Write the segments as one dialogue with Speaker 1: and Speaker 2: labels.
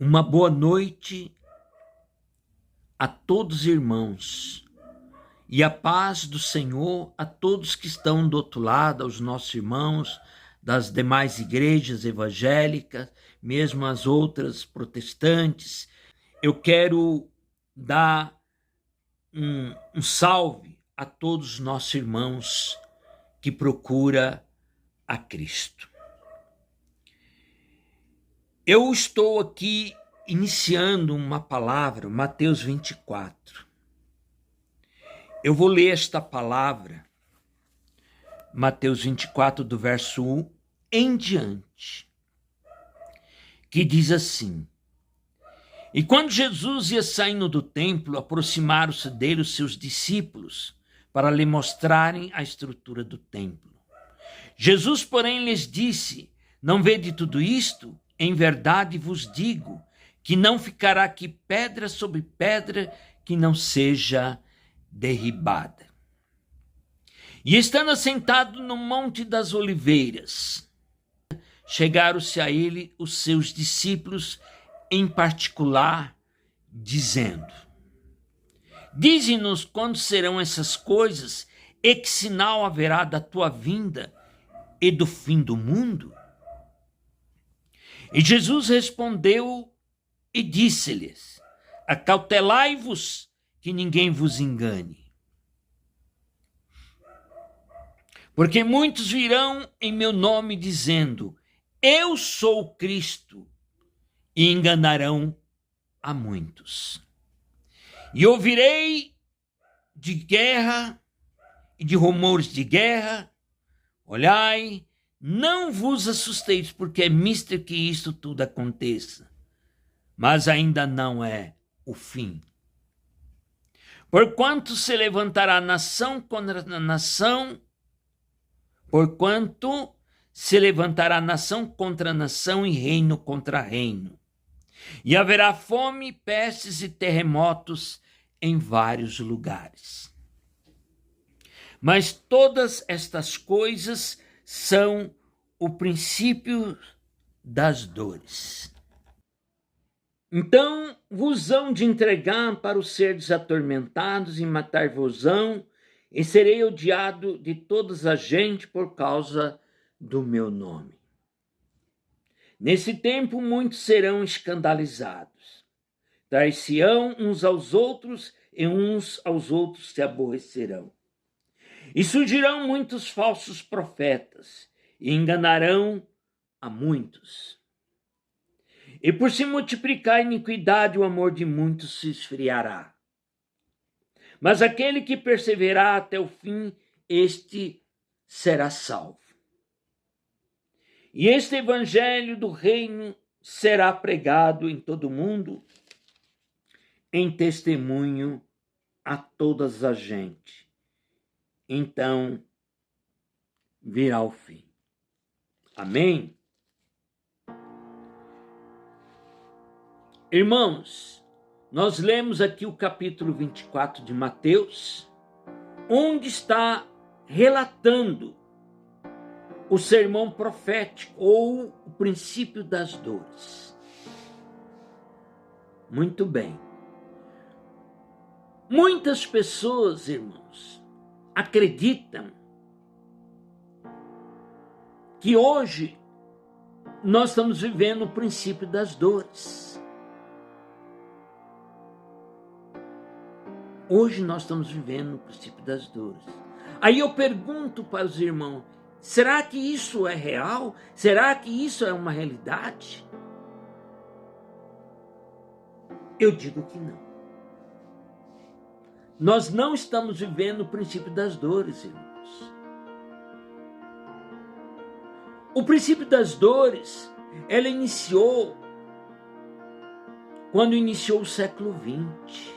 Speaker 1: Uma boa noite a todos os irmãos e a paz do Senhor a todos que estão do outro lado, aos nossos irmãos das demais igrejas evangélicas, mesmo as outras protestantes. Eu quero dar um salve a todos os nossos irmãos que procura a Cristo. Eu estou aqui iniciando uma palavra, Mateus 24. Eu vou ler esta palavra, Mateus 24, do verso 1 em diante, que diz assim: E quando Jesus ia saindo do templo, aproximaram-se dele os seus discípulos para lhe mostrarem a estrutura do templo. Jesus, porém, lhes disse: Não vede tudo isto? Em verdade vos digo que não ficará aqui pedra sobre pedra que não seja derribada. E estando assentado no Monte das Oliveiras, chegaram-se a ele os seus discípulos em particular, dizendo: Dize-nos quando serão essas coisas e que sinal haverá da tua vinda e do fim do mundo? E Jesus respondeu e disse-lhes: Acautelai-vos que ninguém vos engane. Porque muitos virão em meu nome dizendo: Eu sou o Cristo, e enganarão a muitos. E ouvirei de guerra e de rumores de guerra. Olhai, não vos assusteis, porque é mister que isto tudo aconteça, mas ainda não é o fim. Porquanto se levantará nação contra nação, porquanto se levantará nação contra nação e reino contra reino. E haverá fome, pestes e terremotos em vários lugares. Mas todas estas coisas são o princípio das dores. Então vos hão de entregar para os seres atormentados e matar-vos-ão, e serei odiado de todas as gente por causa do meu nome. Nesse tempo muitos serão escandalizados, dar-se-ão uns aos outros e uns aos outros se aborrecerão. E surgirão muitos falsos profetas e enganarão a muitos. E por se multiplicar a iniquidade, o amor de muitos se esfriará. Mas aquele que perseverar até o fim, este será salvo. E este evangelho do reino será pregado em todo o mundo, em testemunho a todas as gentes. Então virá o fim. Amém? Irmãos, nós lemos aqui o capítulo 24 de Mateus, onde está relatando o sermão profético ou o princípio das dores. Muito bem. Muitas pessoas, irmãos, acreditam que hoje nós estamos vivendo o princípio das dores. Hoje nós estamos vivendo o princípio das dores. Aí eu pergunto para os irmãos: será que isso é real? Será que isso é uma realidade? Eu digo que não. Nós não estamos vivendo o princípio das dores, irmãos. O princípio das dores, ela iniciou quando iniciou o século XX.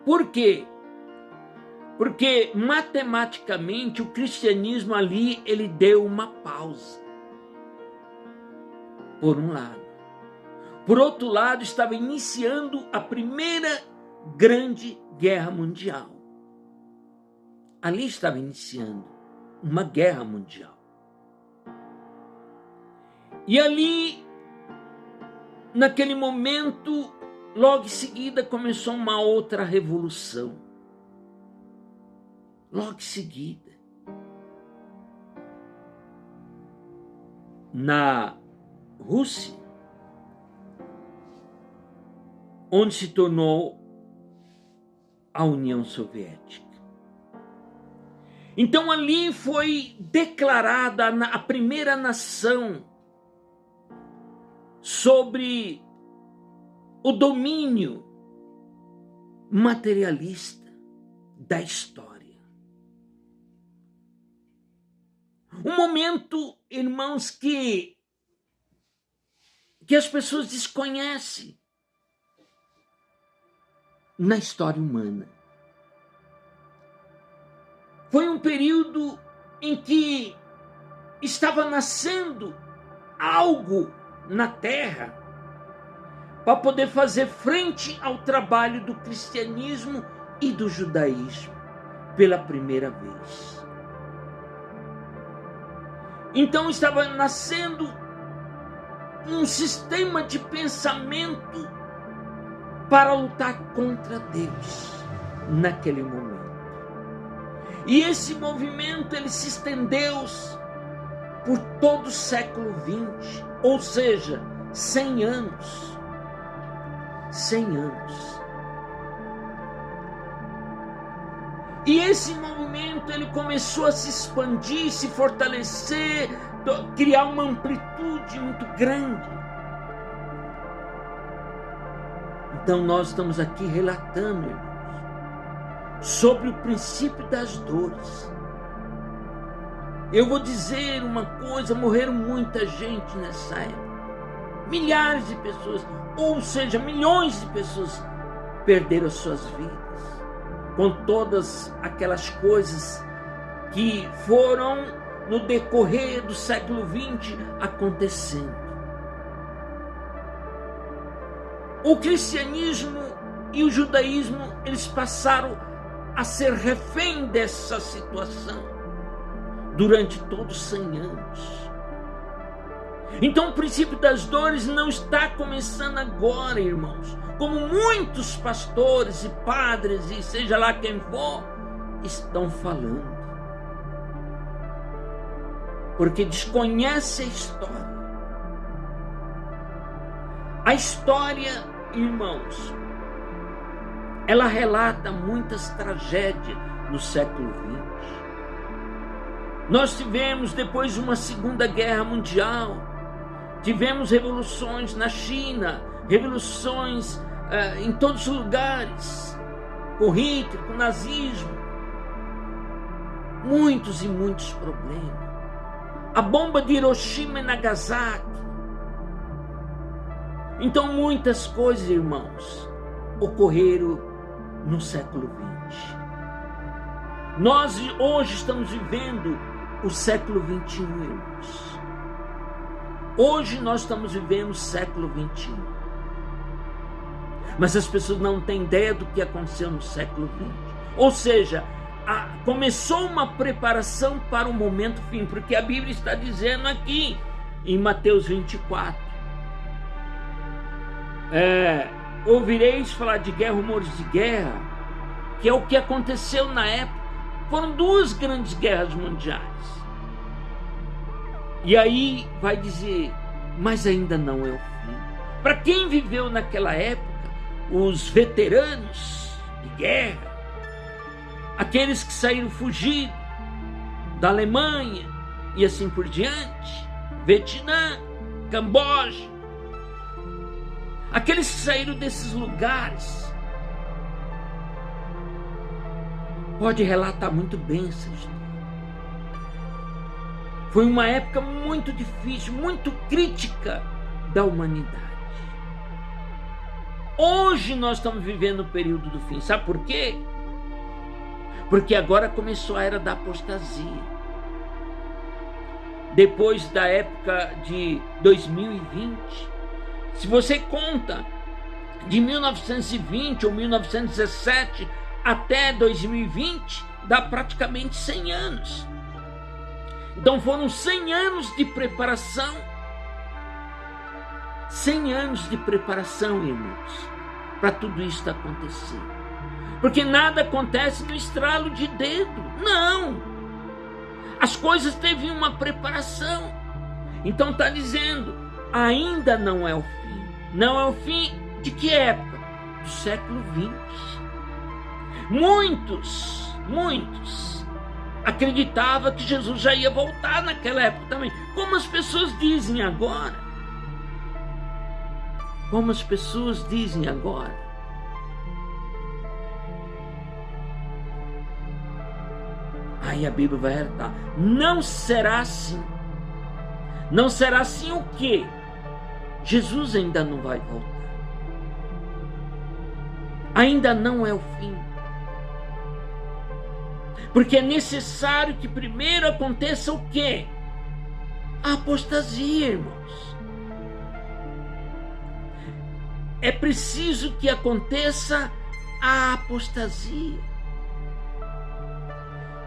Speaker 1: Por quê? Porque matematicamente o cristianismo ali, ele deu uma pausa. Por um lado. Por outro lado, estava iniciando a primeira grande guerra mundial. Ali estava iniciando uma guerra mundial. E ali naquele momento, logo em seguida, começou uma outra revolução. Logo em seguida. Na Rússia, onde se tornou a União Soviética. Então ali foi declarada a primeira nação sobre o domínio materialista da história. Um momento, irmãos, que as pessoas desconhecem na história humana. Foi um período em que estava nascendo algo na terra para poder fazer frente ao trabalho do cristianismo e do judaísmo pela primeira vez. Então estava nascendo um sistema de pensamento para lutar contra Deus naquele momento. E esse movimento ele se estendeu por todo o século XX, ou seja, 100 anos. 100 anos. E esse movimento ele começou a se expandir, se fortalecer, criar uma amplitude muito grande. Então nós estamos aqui relatando, irmãos, sobre o princípio das dores. Eu vou dizer uma coisa, morreram muita gente nessa época. Milhares de pessoas, ou seja, milhões de pessoas perderam suas vidas com todas aquelas coisas que foram no decorrer do século XX acontecendo. O cristianismo e o judaísmo, eles passaram a ser refém dessa situação durante todos 100 anos. Então o princípio das dores não está começando agora, irmãos, como muitos pastores e padres e seja lá quem for estão falando, porque desconhece a história. A história, irmãos, ela relata muitas tragédias no século XX. Nós tivemos, depois de uma Segunda Guerra Mundial, tivemos revoluções na China, revoluções em todos os lugares, com Hitler, com o nazismo, muitos e muitos problemas. A bomba de Hiroshima e Nagasaki. Então muitas coisas, irmãos, ocorreram no século XX. Nós hoje estamos vivendo o século XXI, irmãos. Hoje nós estamos vivendo o século XXI. Mas as pessoas não têm ideia do que aconteceu no século XX. Ou seja, começou uma preparação para o momento fim, porque a Bíblia está dizendo aqui, em Mateus 24, ouvireis falar de guerra, rumores de guerra, que é o que aconteceu na época. Foram 2 grandes guerras mundiais. E aí vai dizer, mas ainda não é o fim. Para quem viveu naquela época, os veteranos de guerra, aqueles que saíram fugidos da Alemanha e assim por diante, Vietnã, Camboja, aqueles que saíram desses lugares, pode relatar muito bem essa história. Foi uma época muito difícil, muito crítica da humanidade. Hoje nós estamos vivendo o período do fim. Sabe por quê? Porque agora começou a era da apostasia. Depois da época de 2020, se você conta de 1920 ou 1917 até 2020, dá praticamente 100 anos. Então foram 100 anos de preparação, 100 anos de preparação, irmãos, para tudo isso acontecer. Porque nada acontece no estralo de dedo. Não! As coisas teve uma preparação. Então está dizendo, ainda não é o fim. Não é o fim de que época? Do século XX. Muitos acreditavam que Jesus já ia voltar naquela época também. Como as pessoas dizem agora. Como as pessoas dizem agora. Aí a Bíblia vai alertar. Não será assim. Não será assim o quê? Jesus ainda não vai voltar. Ainda não é o fim. Porque é necessário que primeiro aconteça o quê? A apostasia, irmãos. É preciso que aconteça a apostasia.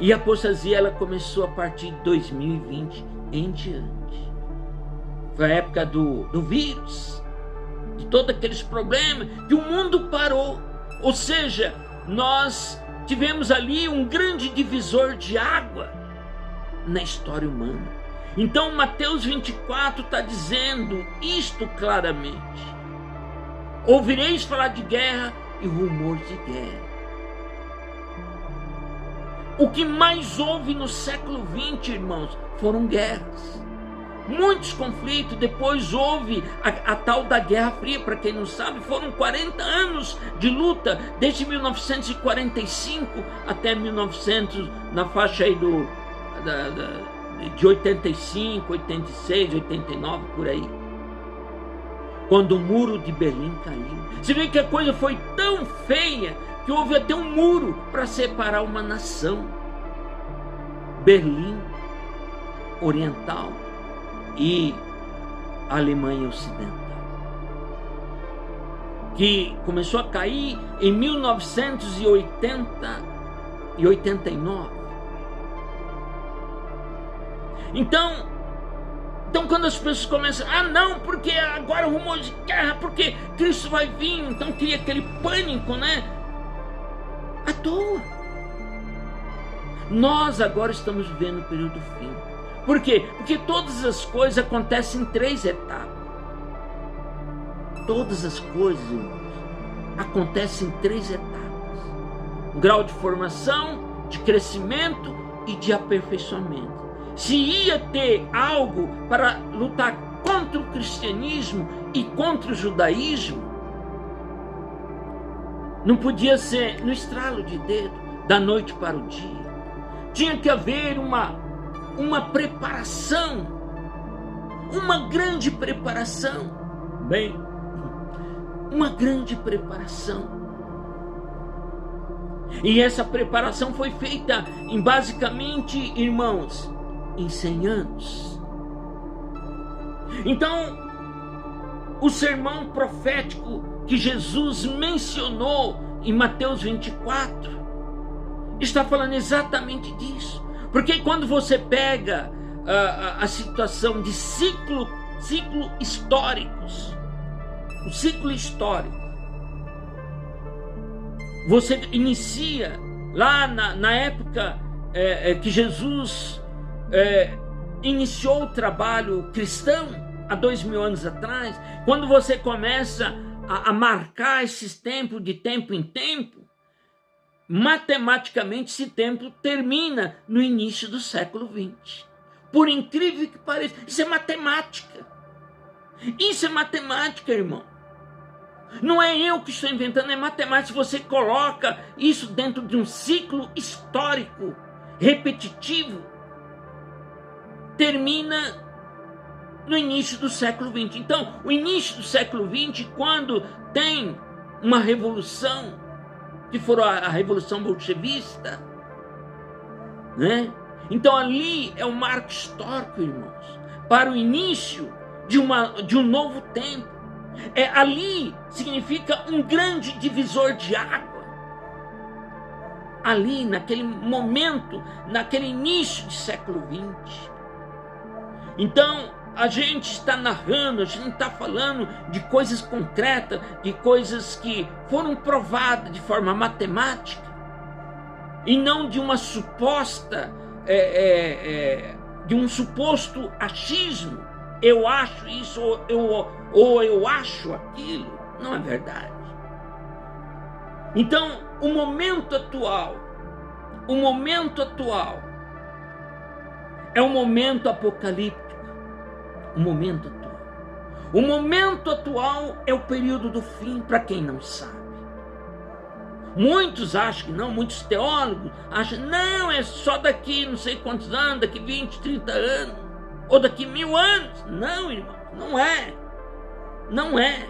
Speaker 1: E a apostasia ela começou a partir de 2020 em diante. Foi a época do vírus, de todos aqueles problemas, que o mundo parou. Ou seja, nós tivemos ali um grande divisor de água na história humana. Então Mateus 24 está dizendo isto claramente. Ouvireis falar de guerra e rumores de guerra. O que mais houve no século XX, irmãos, foram guerras. Muitos conflitos, depois houve a tal da Guerra Fria, para quem não sabe, foram 40 anos de luta, desde 1945 até 1900, na faixa aí de 85, 86, 89, por aí. Quando o muro de Berlim caiu. Você vê que a coisa foi tão feia que houve até um muro para separar uma nação. Berlim Oriental e a Alemanha Ocidental, que começou a cair em 1989. Então quando as pessoas começam, não, porque agora o rumor de guerra, porque Cristo vai vir, então cria aquele pânico, né? À toa. Nós agora estamos vivendo o período do fim. Por quê? Porque todas as coisas acontecem em 3 etapas. Todas as coisas, irmãos, acontecem em 3 etapas. Um grau de formação, de crescimento e de aperfeiçoamento. Se ia ter algo para lutar contra o cristianismo e contra o judaísmo, não podia ser no estralo de dedo, da noite para o dia. Tinha que haver uma preparação, uma grande preparação. Bem, uma grande preparação. E essa preparação foi feita em basicamente, irmãos, em 100 anos. Então, o sermão profético que Jesus mencionou em Mateus 24 está falando exatamente disso. Porque quando você pega a situação de ciclo históricos, o ciclo histórico, você inicia lá na época que Jesus iniciou o trabalho cristão, há 2000 anos atrás. Quando você começa a marcar esses tempos de tempo em tempo, matematicamente esse tempo termina no início do século XX. Por incrível que pareça, isso é matemática. Isso é matemática, irmão. Não é eu que estou inventando, é matemática. Se você coloca isso dentro de um ciclo histórico repetitivo, termina no início do século XX. Então, o início do século XX, quando tem uma revolução, que for a Revolução Bolchevista, né? Então ali é um marco histórico, irmãos, para o início de um novo tempo. Ali significa um grande divisor de água. Ali, naquele momento, naquele início do século XX. Então, a gente está narrando, a gente não está falando de coisas concretas, de coisas que foram provadas de forma matemática, e não de uma suposta, de um suposto achismo. Eu acho isso, ou eu acho aquilo. Não é verdade. Então, o momento atual é um momento apocalíptico. O momento atual é o período do fim, para quem não sabe. Muitos acham que não, muitos teólogos acham, não, é só daqui não sei quantos anos, daqui 20, 30 anos, ou daqui 1000 anos. Não, irmão, não é. Não é.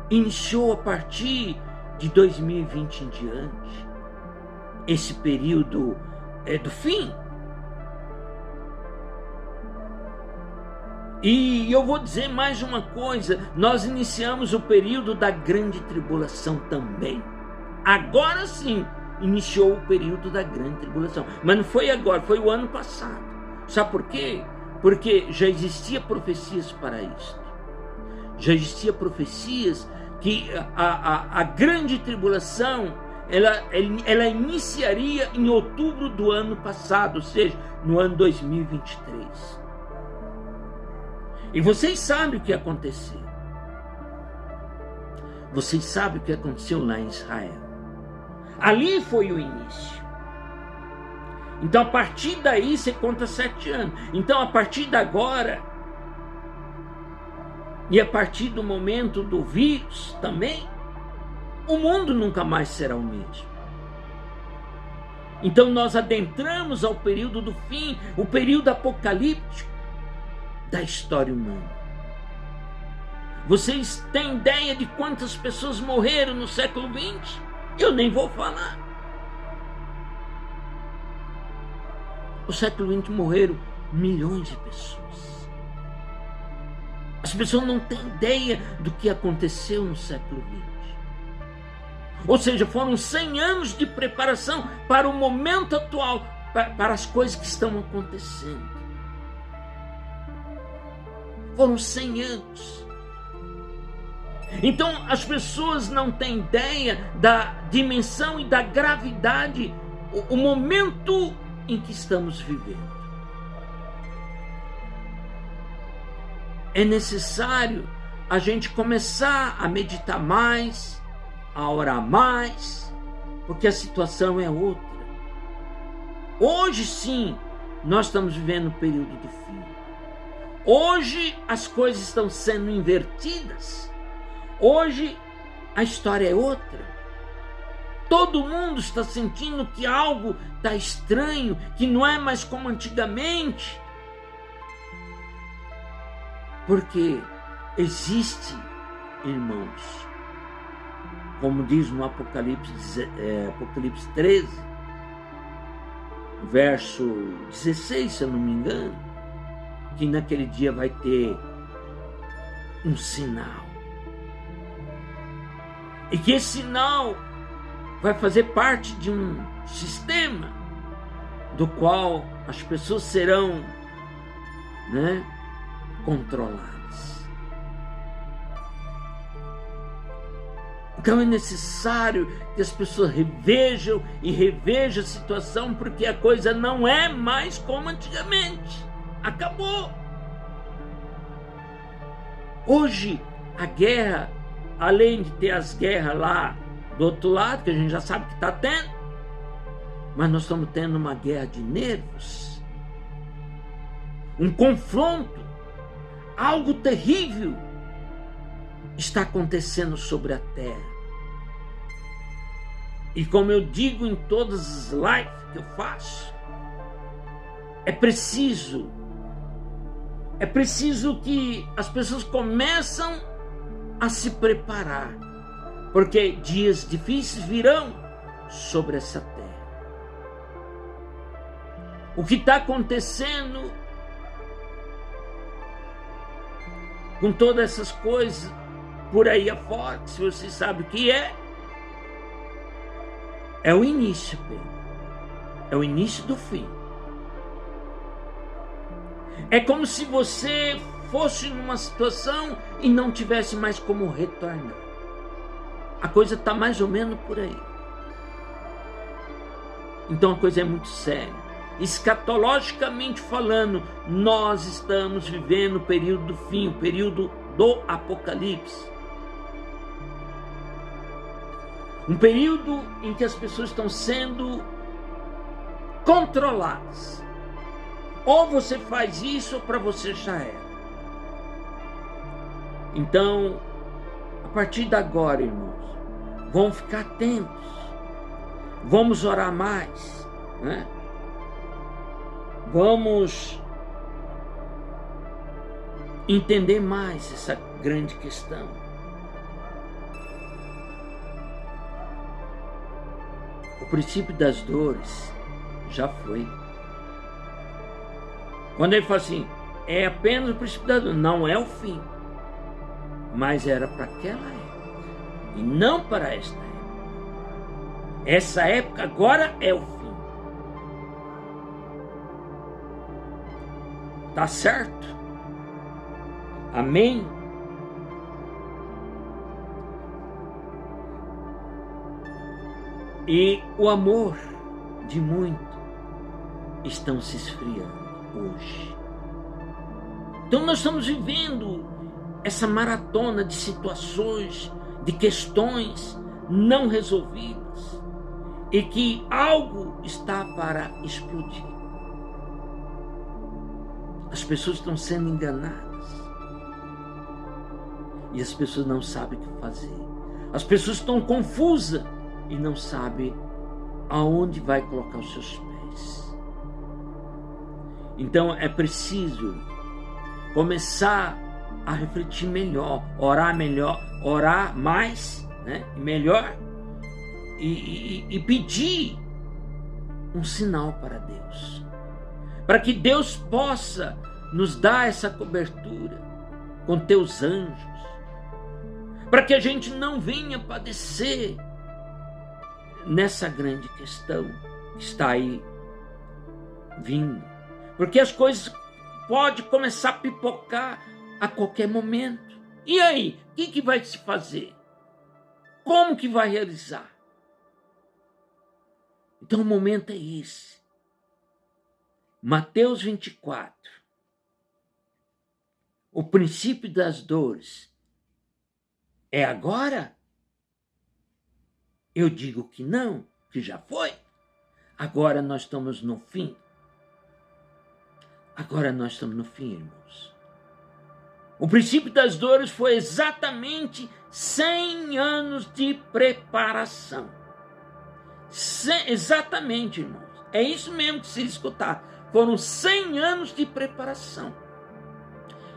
Speaker 1: Iniciou a partir de 2020 em diante, esse período do fim. E eu vou dizer mais uma coisa, nós iniciamos o período da grande tribulação também. Agora sim, iniciou o período da grande tribulação. Mas não foi agora, foi o ano passado. Sabe por quê? Porque já existia profecias para isso. Já existia profecias que a grande tribulação, ela iniciaria em outubro do ano passado, ou seja, no ano 2023. E vocês sabem o que aconteceu. Vocês sabem o que aconteceu lá em Israel. Ali foi o início. Então, a partir daí, você conta 7 anos. Então, a partir de agora, e a partir do momento do vírus também, o mundo nunca mais será o mesmo. Então, nós adentramos ao período do fim, o período apocalíptico da história humana. Vocês têm ideia de quantas pessoas morreram no século XX? Eu nem vou falar. No século XX morreram milhões de pessoas. As pessoas não têm ideia do que aconteceu no século XX. Ou seja, foram 100 anos de preparação para o momento atual, para as coisas que estão acontecendo. Foram 100 anos. Então as pessoas não têm ideia da dimensão e da gravidade, o momento em que estamos vivendo. É necessário a gente começar a meditar mais, a orar mais, porque a situação é outra. Hoje sim, nós estamos vivendo o período do fim. Hoje as coisas estão sendo invertidas. Hoje a história é outra. Todo mundo está sentindo que algo está estranho, que não é mais como antigamente. Porque existe, irmãos, como diz no Apocalipse 13, verso 16, se eu não me engano, que naquele dia vai ter um sinal. E que esse sinal vai fazer parte de um sistema do qual as pessoas serão, controladas. Então é necessário que as pessoas revejam a situação, porque a coisa não é mais como antigamente. Acabou. Hoje a guerra, além de ter as guerras lá do outro lado, que a gente já sabe que está tendo, mas nós estamos tendo uma guerra de nervos, um confronto, algo terrível está acontecendo sobre a terra. E como eu digo em todas as lives que eu faço, é preciso que as pessoas começam a se preparar, porque dias difíceis virão sobre essa terra. O que está acontecendo com todas essas coisas por aí afora, se você sabe o que é o início, Pedro. É o início do fim. É como se você fosse numa situação e não tivesse mais como retornar. A coisa está mais ou menos por aí. Então a coisa é muito séria. Escatologicamente falando, nós estamos vivendo o período do fim, o período do Apocalipse. Um período em que as pessoas estão sendo controladas. Ou você faz isso ou para você já era. Então, a partir de agora, irmãos, vamos ficar atentos. Vamos orar mais, né? Vamos entender mais essa grande questão. O princípio das dores já foi. Quando ele fala assim, é apenas o princípio da dor, não é o fim. Mas era para aquela época e não para esta época. Essa época agora é o fim. Tá certo? Amém? E o amor de muito estão se esfriando hoje. Então nós estamos vivendo essa maratona de situações, de questões não resolvidas e que algo está para explodir. As pessoas estão sendo enganadas e as pessoas não sabem o que fazer. As pessoas estão confusas e não sabem aonde vai colocar os seus pés. Então é preciso começar a refletir melhor, orar mais, né? Melhor e pedir um sinal para Deus, para que Deus possa nos dar essa cobertura com teus anjos, para que a gente não venha padecer nessa grande questão que está aí vindo, porque as coisas podem começar a pipocar a qualquer momento. E aí, o que vai se fazer? Como que vai realizar? Então o momento é esse. Mateus 24. O princípio das dores é agora? Eu digo que não, que já foi. Agora nós estamos no fim. Agora nós estamos no fim, irmãos. O princípio das dores foi exatamente 100 anos de preparação. Exatamente, irmãos. É isso mesmo que se escutar. Foram 100 anos de preparação.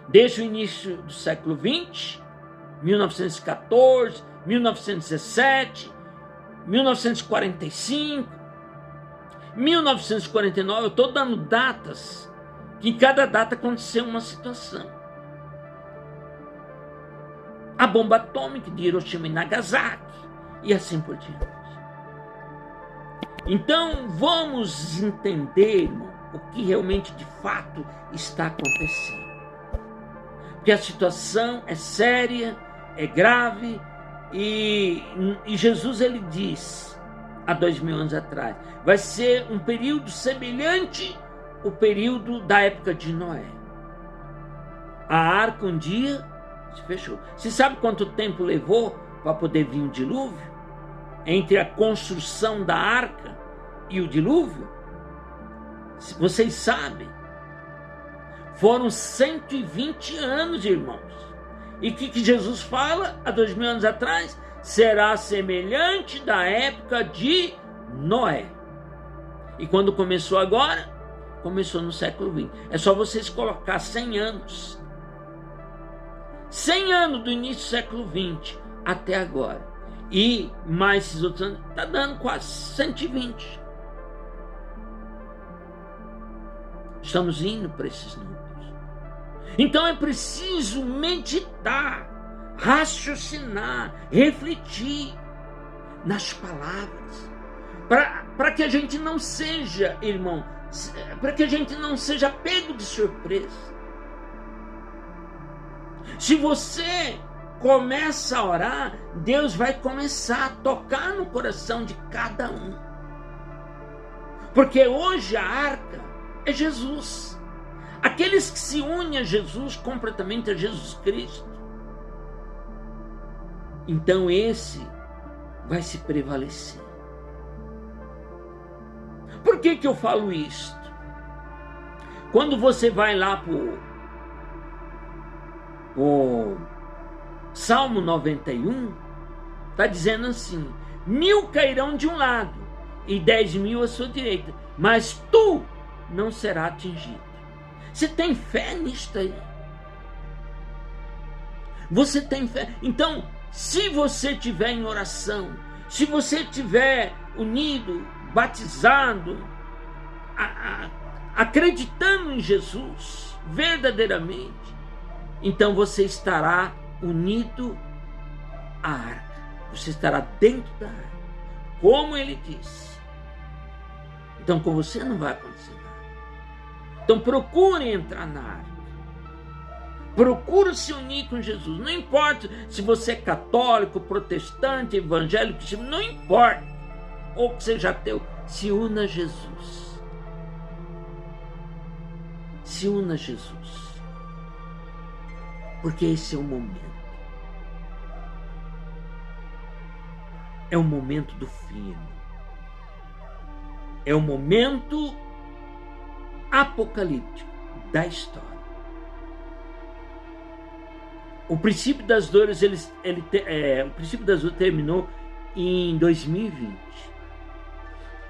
Speaker 1: Desde o início do século XX, 1914, 1917, 1945, 1949, eu estou dando datas, que em cada data aconteceu uma situação. A bomba atômica de Hiroshima e Nagasaki, e assim por diante. Então vamos entender, irmão, o que realmente de fato está acontecendo. Porque a situação é séria, é grave, e Jesus ele diz, há 2000 anos atrás, vai ser um período semelhante ao período da época de Noé. A arca um dia se fechou. Você sabe quanto tempo levou para poder vir o dilúvio? Entre a construção da arca e o dilúvio? Vocês sabem. Foram 120 anos, irmãos. E o que Jesus fala há 2000 anos atrás? Será semelhante da época de Noé. E quando começou agora? Começou no século XX. É só vocês colocar 100 anos. 100 anos do início do século XX até agora. E mais esses outros anos, está dando quase 120. Estamos indo para esses números. Então é preciso meditar, raciocinar, refletir nas palavras, para que a gente não seja, irmão, para que a gente não seja pego de surpresa. Se você começa a orar, Deus vai começar a tocar no coração de cada um. Porque hoje a arca é Jesus. Aqueles que se unem a Jesus, completamente a Jesus Cristo, então esse vai se prevalecer. Por que eu falo isto? Quando você vai lá para o Salmo 91, está dizendo assim: 1000 cairão de um lado e 10.000 à sua direita, mas tu não será atingido. Você tem fé nisto aí? Você tem fé? Então, se você estiver em oração, se você estiver unido, batizado, acreditando em Jesus verdadeiramente, então você estará unido à arca. Você estará dentro da arca, como ele disse. Então com você não vai acontecer nada. Então procure entrar na arca. Procure se unir com Jesus. Não importa se você é católico, protestante, evangélico, não importa. Ou que seja ateu, se una a Jesus. Se una a Jesus. Porque esse é o momento. É o momento do fim. É o momento apocalíptico da história. O princípio das dores, o princípio das dores terminou em 2020.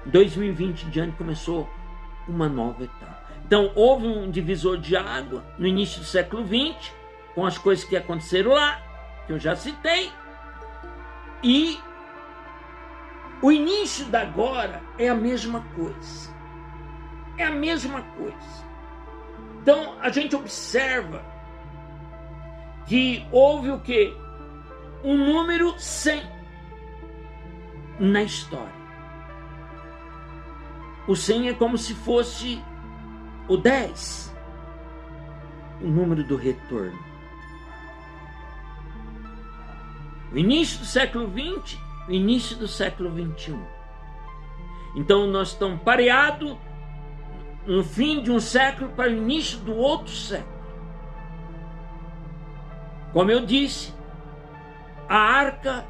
Speaker 1: Em 2020 em diante começou uma nova etapa. Então houve um divisor de água no início do século XX, com as coisas que aconteceram lá, que eu já citei, e o início da agora é a mesma coisa. É a mesma coisa. Então a gente observa que houve o quê? Um número 100 na história. O 100 é como se fosse o 10, o número do retorno. O início do século XX, o início do século XXI. Então nós estamos pareados no fim de um século para o início do outro século. Como eu disse, a arca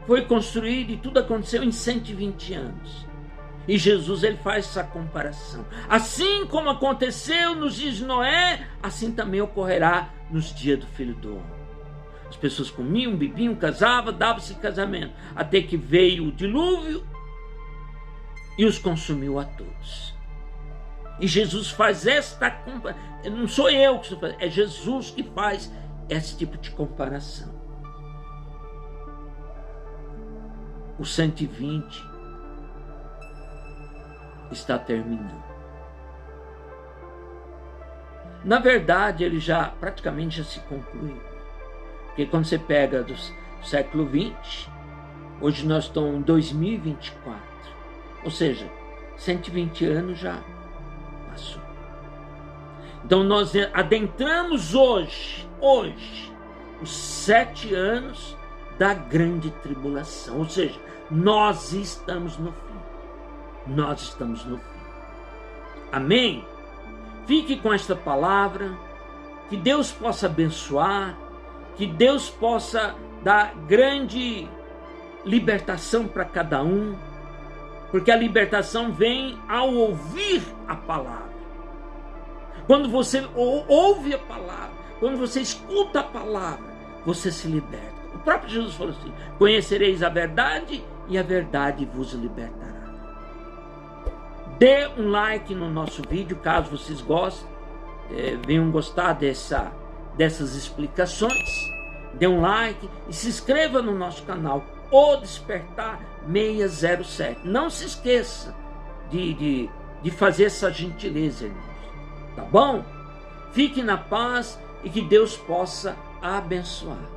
Speaker 1: foi construída e tudo aconteceu em 120 anos. E Jesus ele faz essa comparação. Assim como aconteceu nos dias de Noé, assim também ocorrerá nos dias do Filho do Homem. As pessoas comiam, bebiam, casavam, davam-se casamento, até que veio o dilúvio e os consumiu a todos. E Jesus faz esta comparação. Não sou eu que estou fazendo, é Jesus que faz esse tipo de comparação. O 120 está terminando. Na verdade, ele já praticamente já se concluiu. Porque quando você pega do século XX, hoje nós estamos em 2024. Ou seja, 120 anos já passou. Então nós adentramos hoje, os 7 anos da grande tribulação. Ou seja, nós estamos no fim. Nós estamos no fim. Amém? Fique com esta palavra. Que Deus possa abençoar. Que Deus possa dar grande libertação para cada um. Porque a libertação vem ao ouvir a palavra. Quando você ouve a palavra, quando você escuta a palavra, você se liberta. O próprio Jesus falou assim: conhecereis a verdade e a verdade vos libertará. Dê um like no nosso vídeo, caso vocês gostem, venham gostar dessas explicações. Dê um like e se inscreva no nosso canal, O Despertar 607. Não se esqueça de fazer essa gentileza, irmãos. Tá bom? Fique na paz e que Deus possa abençoar.